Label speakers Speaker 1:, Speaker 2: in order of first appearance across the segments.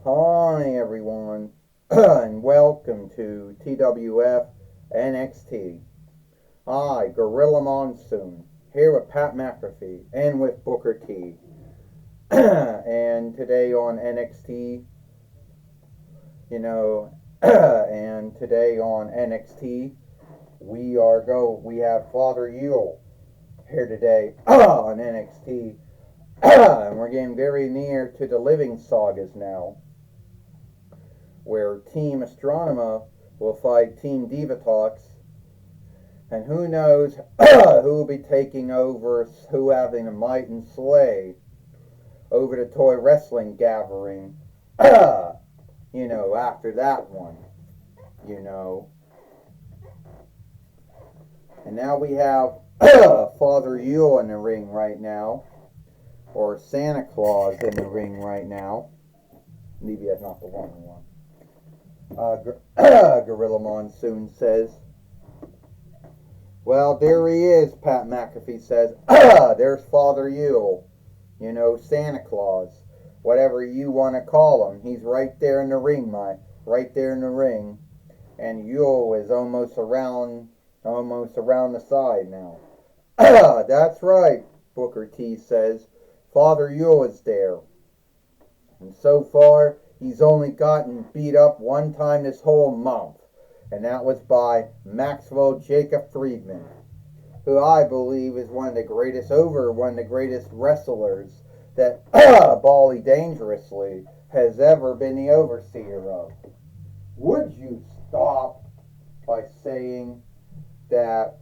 Speaker 1: Hi everyone, and welcome to TWF NXT. I, Gorilla Monsoon, here with Pat McAfee and with Booker T. And today on NXT, and today on NXT, we have Father Yule here today on NXT, and we're getting very near to the Living Sagas now, where Team Astronema will fight Team Divatox, and who knows who will be taking over, who having a might and slay over the toy wrestling gathering, after that one, And now we have Father Yule in the ring right now, or Santa Claus in the ring right now. Maybe that's not the wrong one. Gorilla Monsoon says, well, there he is, Pat McAfee says. There's Father Yule. Santa Claus. Whatever you want to call him. He's right there in the ring, right there in the ring. And Yule is almost around the side now. That's right, Booker T says. Father Yule is there. And so far, he's only gotten beat up one time this whole month, and that was by Maxwell Jacob Friedman, who I believe is one of the greatest wrestlers that Bally Dangerously has ever been the overseer of. Would you stop by saying that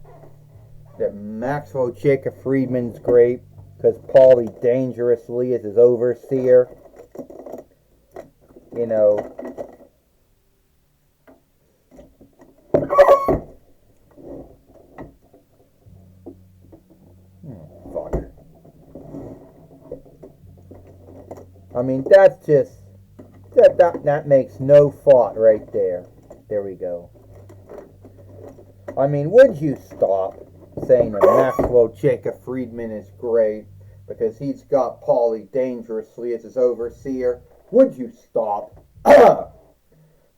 Speaker 1: Maxwell Jacob Friedman's great because Paulie Dangerously is his overseer? Fuck. I mean, that's just that makes no thought right there. There we go. I mean, would you stop saying that Maxwell Jacob Friedman is great because he's got Paulie Dangerously as his overseer? Would you stop?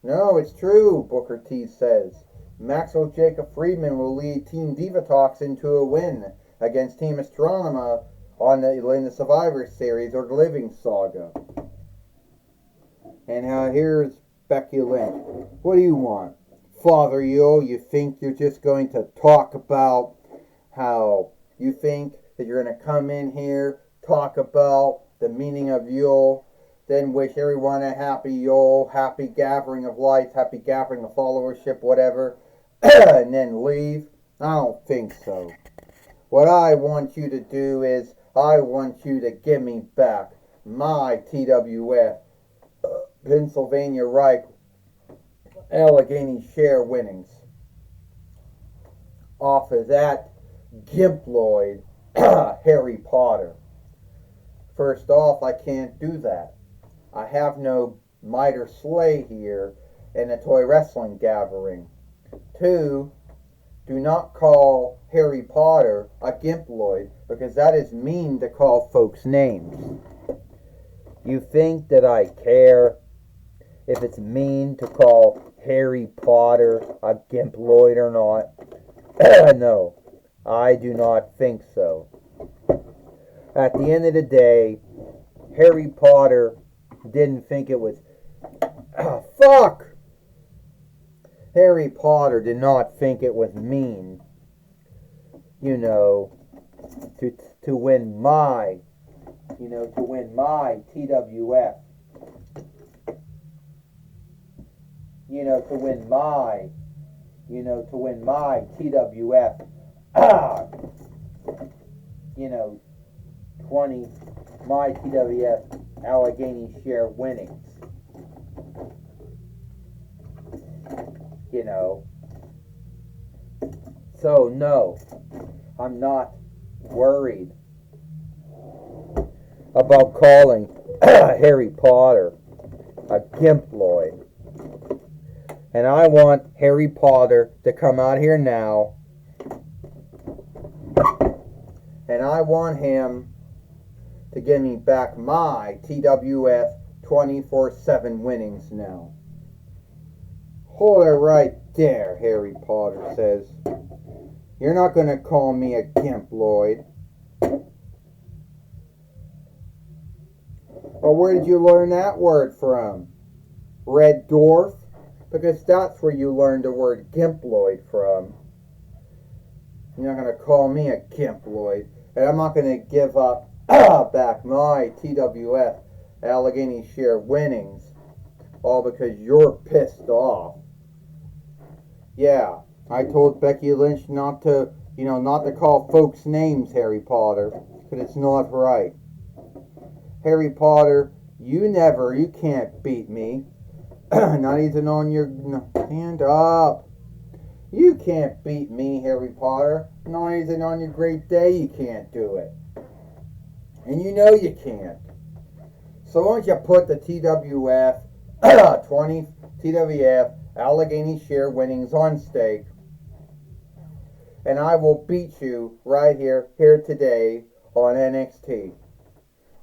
Speaker 1: No, it's true, Booker T says. Maxwell Jacob Friedman will lead Team Divatox into a win against Team Astronema in the Survivor Series or the Living Saga. And here's Becky Lynch. What do you want? Father Yule, you think you're just going to talk about how you think that you're going to come in here, talk about the meaning of Yule, then wish everyone a happy Yule, happy gathering of lights, happy gathering of followership, whatever, and then leave? I don't think so. What I want you to do is, I want you to give me back my TWF Pennsylvania Reich Allegheny share winnings off of that Gimploid Harry Potter. First off, I can't do that. I have no might or slay here in a toy wrestling gathering. 2, do not call Harry Potter a Gimploid because that is mean to call folks names. You think that I care if it's mean to call Harry Potter a Gimploid or not? No, I do not think so. At the end of the day, Harry Potter didn't think it was... fuck! Harry Potter did not think it was mean, to win my, TWF. To win my TWF. 20 my TWF Allegheny share winnings. So no, I'm not worried about calling Harry Potter a Gimploid. And I want Harry Potter to come out here now, and I want him to give me back my TWF 24/7 winnings now. Hold it right there, Harry Potter says. You're not going to call me a gimp, Lloyd. Well, where did you learn that word from? Red Dwarf? Because that's where you learned the word gimp, Lloyd, from. You're not going to call me a gimp, Lloyd. And I'm not going to give up back my TWF Allegheny share winnings all because you're pissed off. Yeah, I told Becky Lynch not to call folks names, Harry Potter, because it's not right. Harry Potter, you can't beat me. Not even on your... Stand up. You can't beat me, Harry Potter. Not even on your great day you can't do it. And you know you can't. So why don't you put the TWF 20 TWF Allegheny share winnings on stake, and I will beat you right here today on NXT.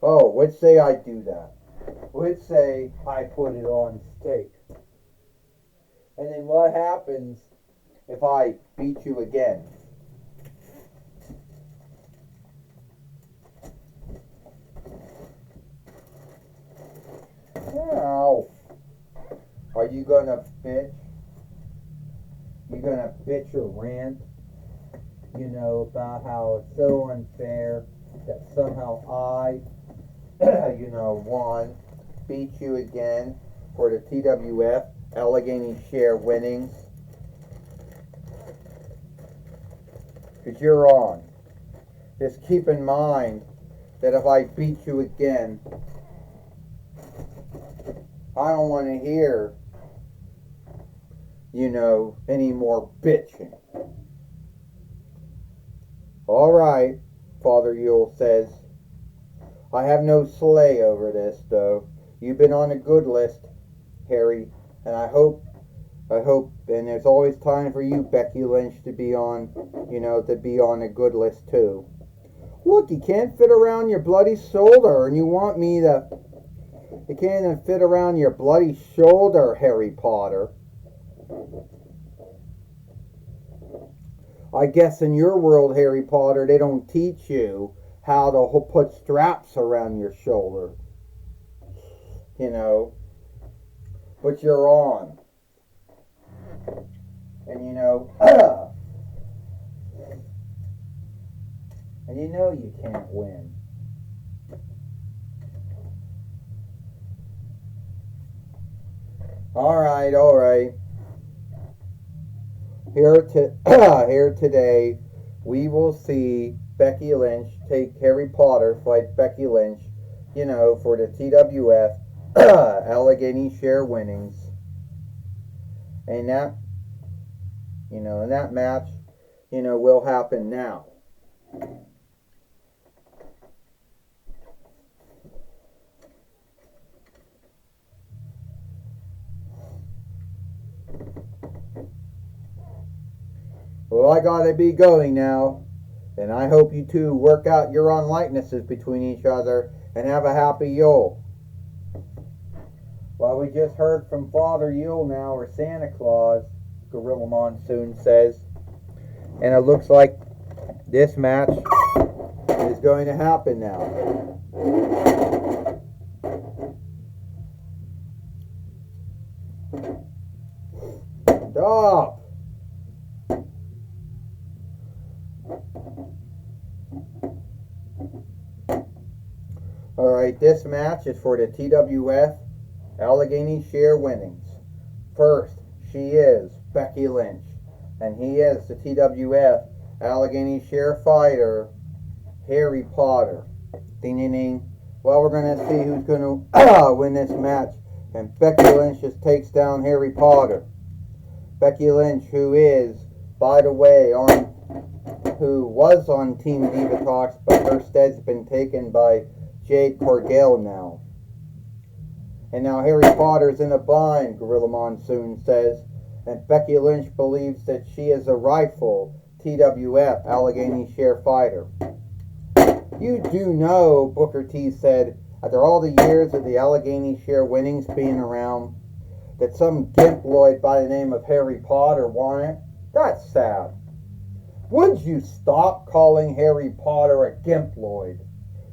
Speaker 1: Oh, let's say I do that. Let's say I put it on stake. And then what happens if I beat you again? Now, are you gonna bitch? You gonna bitch or rant? About how it's so unfair that somehow I, won, beat you again for the TWF Allegheny share winnings? Because you're on. Just keep in mind that if I beat you again, I don't want to hear, any more bitching. All right, Father Yule says. I have no sway over this, though. You've been on a good list, Harry, and I hope, and there's always time for you, Becky Lynch, to be on a good list, too. Look, you can't fit around your bloody shoulder, and you want me to... You can't even fit around your bloody shoulder, Harry Potter. I guess in your world, Harry Potter, they don't teach you how to put straps around your shoulder. But you're on. And and you can't win. All right. Here today, we will see Becky Lynch take Harry Potter fight Becky Lynch, for the TWF Allegheny share winnings. And that, and that match, will happen now. Well, I gotta be going now, and I hope you two work out your unlikenesses between each other and have a happy Yule. Well, we just heard from Father Yule now, or Santa Claus, Gorilla Monsoon says, and it looks like this match is going to happen now. Stop! Alright, this match is for the TWF Allegheny share winnings. First, she is Becky Lynch, and he is the TWF Allegheny share fighter, Harry Potter. Ding, ding, ding. Well, we're going to see who's going to win this match, and Becky Lynch just takes down Harry Potter. Becky Lynch, who is, by the way, who was on Team Diva Talks, but her stead's been taken by Jade Cargill now. And now Harry Potter's in a bind, Gorilla Monsoon says, and Becky Lynch believes that she is a rightful TWF Allegheny share fighter. You do know, Booker T said, After all the years of the Allegheny share winnings being around, that some gimploid by the name of Harry Potter won it? That's sad. Would you stop calling Harry Potter a gimploid?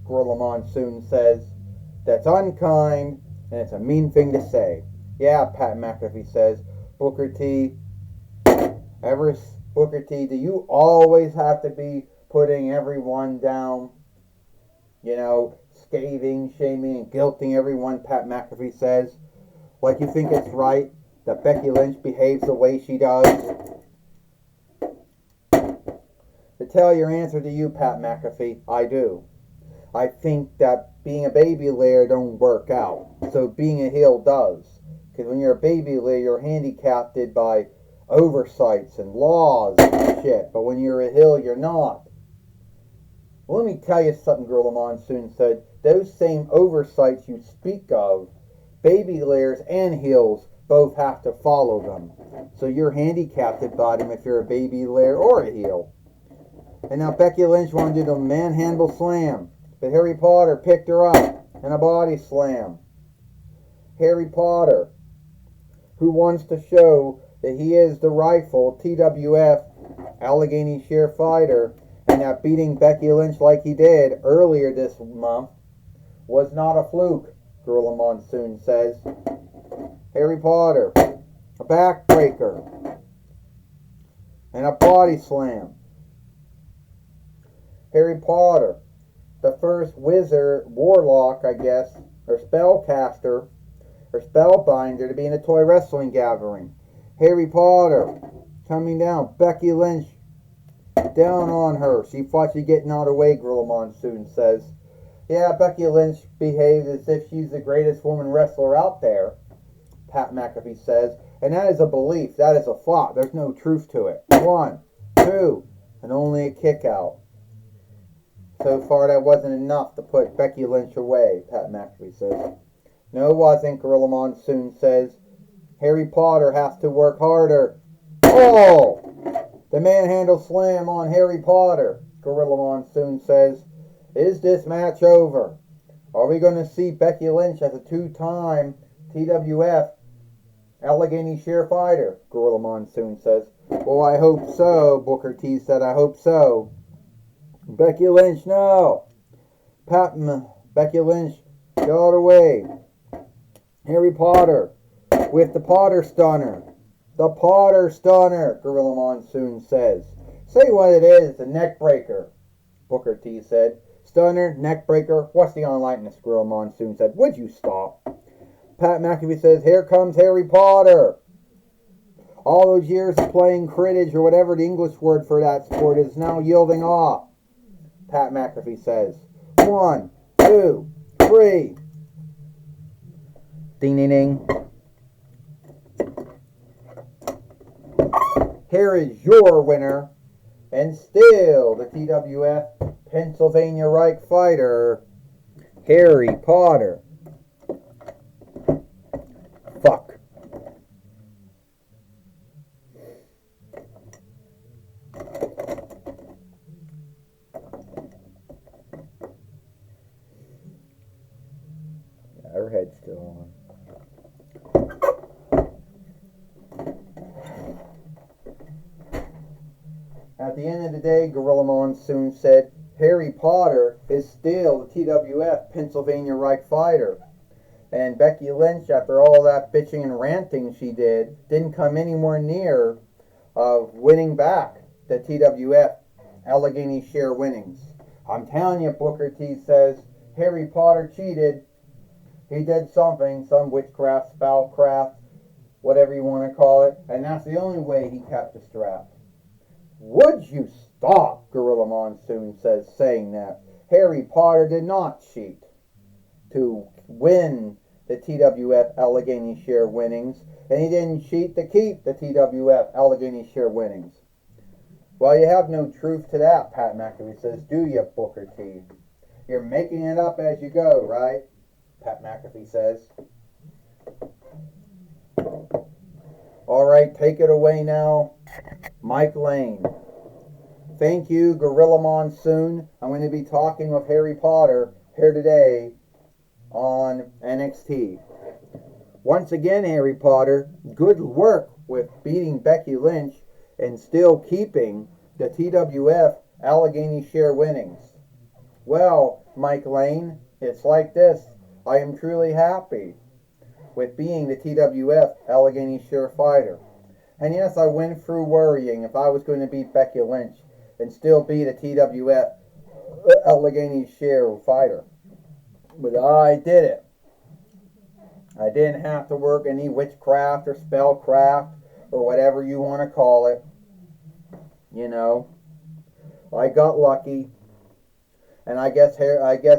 Speaker 1: Gorilla Monsoon says. That's unkind, and it's a mean thing to say. Yeah, Pat McAfee says. Booker T, Booker T, do you always have to be putting everyone down? You know, scathing, shaming, and guilting everyone, Pat McAfee says. Like you think it's right that Becky Lynch behaves the way she does? To tell your answer to you, Pat McAfee, I do. I think that being a baby layer don't work out, so being a heel does. Because when you're a baby layer, you're handicapped by oversights and laws and shit. But when you're a heel, you're not. Well, let me tell you something, Gorilla Monsoon said. Those same oversights you speak of, baby layers and heels both have to follow them. So you're handicapped by them if you're a baby layer or a heel. And now Becky Lynch wanted to do the manhandle slam, but Harry Potter picked her up in a body slam. Harry Potter, who wants to show that he is the rightful TWF Allegheny share fighter, and that beating Becky Lynch like he did earlier this month was not a fluke, Gorilla Monsoon says. Harry Potter, a backbreaker, and a body slam. Harry Potter, the first wizard, warlock, I guess, or spellcaster, or spellbinder to be in a toy wrestling gathering. Harry Potter, coming down. Becky Lynch, down on her. She thought she'd getting out of the way, Gorilla Monsoon says. Yeah, Becky Lynch behaves as if she's the greatest woman wrestler out there, Pat McAfee says. And that is a belief. That is a thought. There's no truth to it. 1, 2, and only a kick out. So far, that wasn't enough to put Becky Lynch away, Pat McAfee says. No, it wasn't, Gorilla Monsoon says. Harry Potter has to work harder. Oh! The manhandle slam on Harry Potter, Gorilla Monsoon says. Is this match over? Are we going to see Becky Lynch as a 2-time TWF Allegheny share fighter? Gorilla Monsoon says. Well, I hope so, Booker T said. I hope so. Becky Lynch, no. Becky Lynch, go away. Harry Potter with the Potter Stunner. The Potter Stunner, Gorilla Monsoon says. Say what it is, the neck breaker, Booker T said. Stunner, neck breaker, what's the unlikeness, Gorilla Monsoon said. Would you stop? Pat McAfee says, here comes Harry Potter. All those years of playing cribbage or whatever the English word for that sport is now yielding off, Pat McAfee says. 1, 2, 3. Ding, ding, ding. Here is your winner, and still the TWF Pennsylvania Reich fighter, Harry Potter. Fuck. Yeah, her head's still on. At the end of the day, Gorilla Monsoon said, Harry Potter is still the TWF Pennsylvania Reich fighter. And Becky Lynch, after all that bitching and ranting she did, didn't come anywhere near of winning back the TWF Allegheny share winnings. I'm telling you, Booker T says, Harry Potter cheated. He did something, some witchcraft, spellcraft, whatever you want to call it, and that's the only way he kept the strap. Would you stop, Gorilla Monsoon says, saying that Harry Potter did not cheat to win the TWF Allegheny share winnings, and he didn't cheat to keep the TWF Allegheny share winnings. Well, you have no truth to that, Pat McAfee says, do you, Booker T? You're making it up as you go, right? Pat McAfee says. All right, take it away now, Mike Lane. Thank you, Gorilla Monsoon. I'm going to be talking with Harry Potter here today on NXT. Once again, Harry Potter, good work with beating Becky Lynch and still keeping the TWF Allegheny share winnings. Well, Mike Lane, it's like this. I am truly happy with being the TWF Allegheny share fighter. And yes, I went through worrying if I was going to beat Becky Lynch and still be the TWF Allegheny share fighter. But I did it. I didn't have to work any witchcraft or spellcraft or whatever you want to call it. You know, I got lucky. And I guess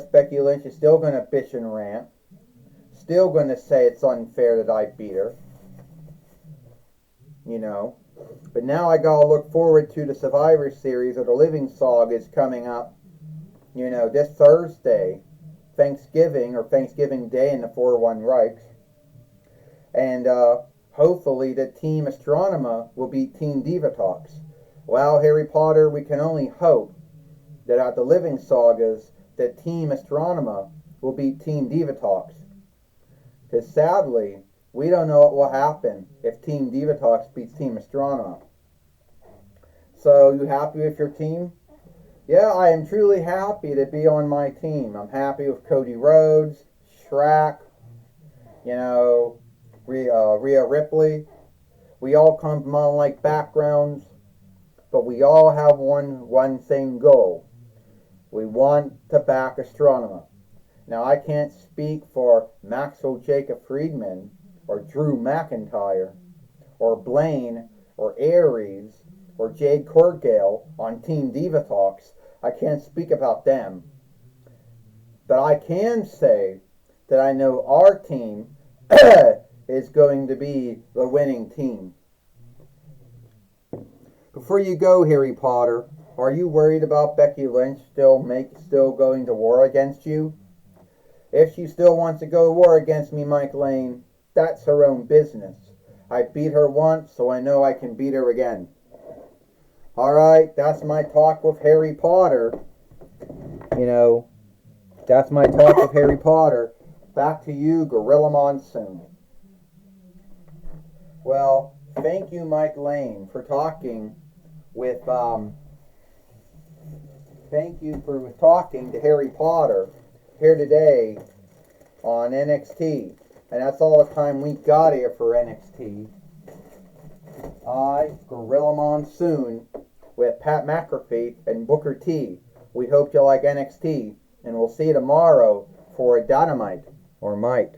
Speaker 1: Becky Lynch is still going to bitch and rant. Still going to say it's unfair that I beat her. You know. But now I got to look forward to the Survivor Series, or the Living Saga is coming up. You know, this Thursday. Thanksgiving Day in the 4-1 Reichs. And hopefully the Team Astronema will beat Team Divatox. Well, Harry Potter, we can only hope that at the Living Sagas, that Team Astronema will beat Team Divatox. Because sadly, we don't know what will happen if Team Divatox beats Team Astronema. So, you happy with your team? Yeah, I am truly happy to be on my team. I'm happy with Cody Rhodes, Shrek, you know, Rhea Ripley. We all come from unlike backgrounds, but we all have one same goal. We want to back Astronema. Now, I can't speak for Maxwell Jacob Friedman, or Drew McIntyre, or Blaine, or Aries, or Jade Corgale on Team Divatox. I can't speak about them. But I can say that I know our team is going to be the winning team. Before you go, Harry Potter, are you worried about Becky Lynch still going to war against you? If she still wants to go to war against me, Mike Lane, that's her own business. I beat her once, so I know I can beat her again. Alright, that's my talk with Harry Potter. You know, that's my talk with Harry Potter. Back to you, Gorilla Monsoon. Well, thank you, Mike Lane, for talking with, thank you for talking to Harry Potter here today on NXT. And that's all the time we got here for NXT. I, Gorilla Monsoon, with Pat McAfee and Booker T. We hope you like NXT, and we'll see you tomorrow for Dynamite or Might.